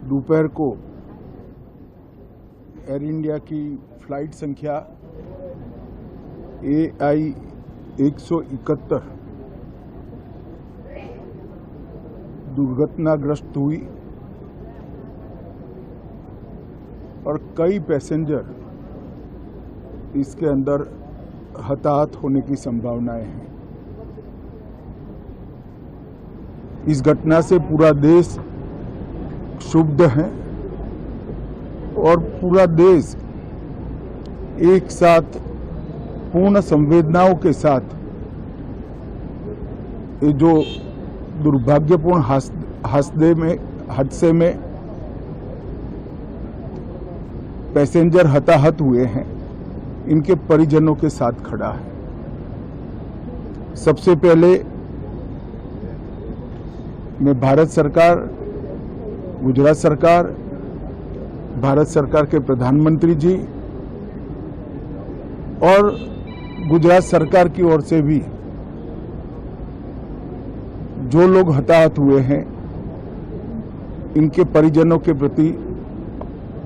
दोपहर को air India की फ्लाइट संख्या AI 171 दुर्घटनाग्रस्त हुई और कई पैसेंजर इसके अंदर हताहत होने की संभावनाएं हैं। इस घटना से पूरा देश क्षुब्ध है और पूरा देश एक साथ पूर्ण संवेदनाओं के साथ ये जो दुर्भाग्यपूर्ण हादसे में पैसेंजर हताहत हुए हैं, इनके परिजनों के साथ खड़ा है। सबसे पहले मैं भारत सरकार, गुजरात सरकार, भारत सरकार के प्रधानमंत्री जी और गुजरात सरकार की ओर से भी जो लोग हताहत हुए हैं, इनके परिजनों के प्रति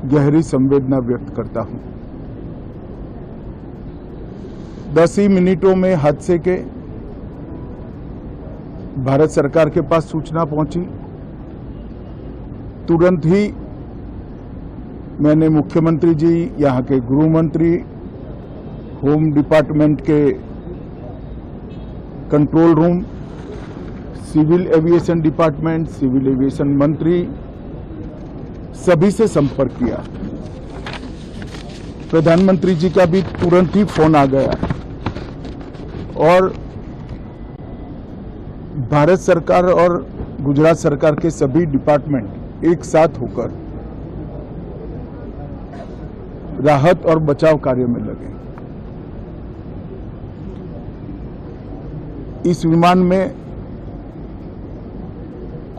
गहरी संवेदना व्यक्त करता हूं। 10 ही मिनटों में हादसे के भारत सरकार के पास सूचना पहुंची। तुरंत ही मैंने मुख्यमंत्री जी, यहाँ के गृह मंत्री, होम डिपार्टमेंट के control room, civil aviation department, civil aviation मंत्री, सभी से संपर्क किया। प्रधानमंत्री जी का भी तुरंत ही फोन आ गया और भारत सरकार और गुजरात सरकार के सभी डिपार्टमेंट एक साथ होकर राहत और बचाव कार्य में लगे। इस विमान में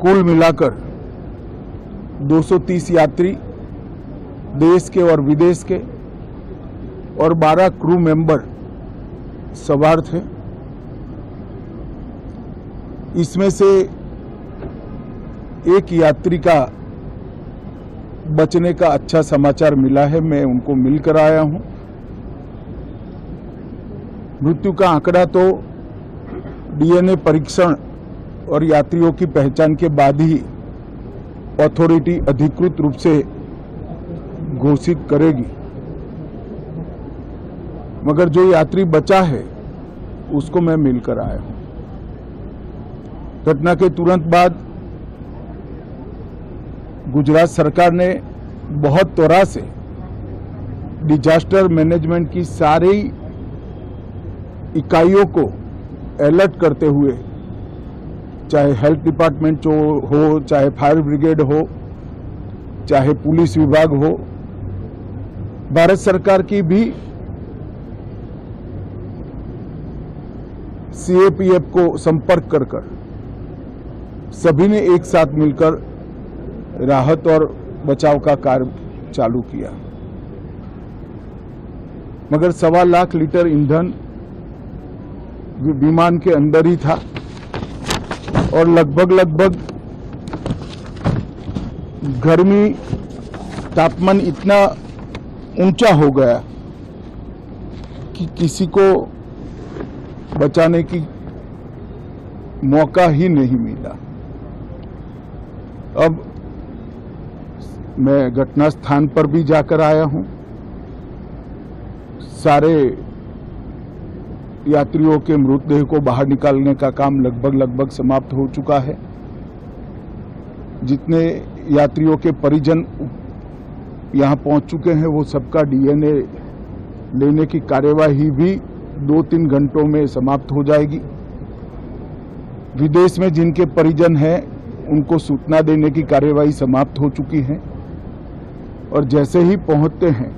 कुल मिलाकर 230 यात्री देश के और विदेश के और 12 क्रू मेंबर सवार थे। इसमें से एक यात्री का बचने का अच्छा समाचार मिला है, मैं उनको मिलकर आया हूं। मृत्यु का आंकड़ा तो DNA परीक्षण और यात्रियों की पहचान के बाद ही अथॉरिटी अधिकृत रूप से घोषित करेगी, मगर जो यात्री बचा है उसको मैं मिलकर आया हूं। घटना के तुरंत बाद गुजरात सरकार ने बहुत त्वरा से डिजास्टर मैनेजमेंट की सारी इकाइयों को अलर्ट करते हुए, चाहे हेल्थ डिपार्टमेंट हो, चाहे फायर ब्रिगेड हो, चाहे पुलिस विभाग हो, भारत सरकार की भी CAPF को संपर्क कर सभी ने एक साथ मिलकर राहत और बचाव का कार्य चालू किया। मगर 1.25 लाख लीटर ईंधन विमान के अंदर ही था और लगभग गर्मी, तापमान इतना ऊंचा हो गया कि किसी को बचाने की मौका ही नहीं मिला। अब मैं घटना स्थान पर भी जाकर आया हूं। सारे यात्रियों के मृतदेह को बाहर निकालने का काम लगभग समाप्त हो चुका है। जितने यात्रियों के परिजन यहां पहुंच चुके हैं, वो सबका DNA लेने की कार्यवाही भी 2-3 घंटों में समाप्त हो जाएगी। विदेश में जिनके परिजन हैं, उनको सूचना देने की कार्यवाही समाप्त हो चुकी है और जैसे ही पहुंचते हैं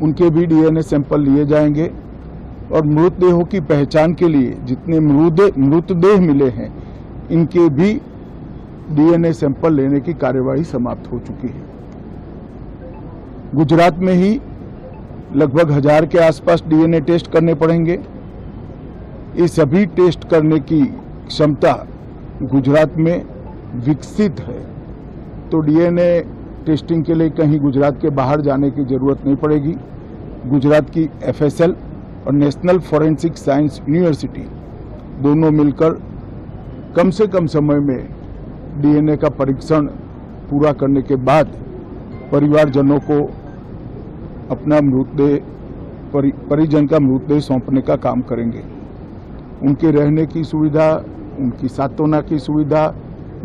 उनके भी DNA सैंपल लिए जाएंगे और मृतदेहों की पहचान के लिए जितने मृतदेह मिले हैं, इनके भी DNA सैंपल लेने की कार्यवाही समाप्त हो चुकी है। गुजरात में ही लगभग 1000 के आसपास DNA टेस्ट करने पड़ेंगे। ये सभी टेस्ट करने की क्षमता गुजरात में विकसित है तो डीएनए टेस्टिंग के लिए कहीं गुजरात के बाहर जाने की ज़रूरत नहीं पड़ेगी। गुजरात की एफएसएल और नेशनल फॉरेंसिक साइंस यूनिवर्सिटी दोनों मिलकर कम से कम समय में डीएनए का परीक्षण पूरा करने के बाद परिवारजनों को अपना मृतदेह परिजन का मृतदेह सौंपने का काम करेंगे। उनके रहने की सुविधा, उनकी सांत्वना की सुविधा,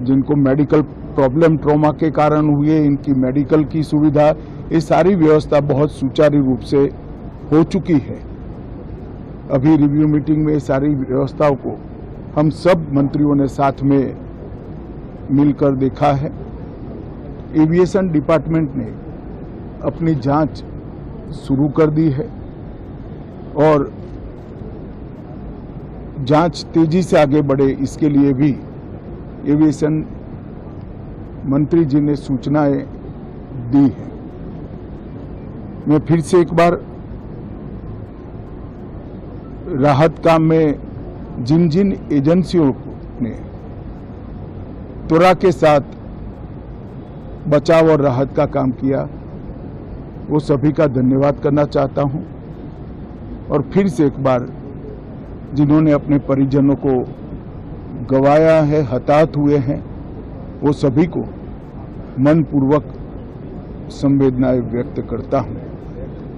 जिनको मेडिकल प्रॉब्लम ट्रॉमा के कारण हुए इनकी मेडिकल की सुविधा, ये सारी व्यवस्था बहुत सुचारू रूप से हो चुकी है। अभी रिव्यू मीटिंग में सारी व्यवस्थाओं को हम सब मंत्रियों ने साथ में मिलकर देखा है। एविएशन डिपार्टमेंट ने अपनी जांच शुरू कर दी है और जांच तेजी से आगे बढ़े इसके लिए भी एविएशन मंत्री जी ने सूचनाएं दी है। मैं फिर से एक बार राहत काम में जिन जिन एजेंसियों ने त्वरा के साथ बचाव और राहत का काम किया वो सभी का धन्यवाद करना चाहता हूं और फिर से एक बार जिन्होंने अपने परिजनों को गंवाया है, हताहत हुए हैं, वो सभी को मनपूर्वक संवेदनाएं व्यक्त करता हूं।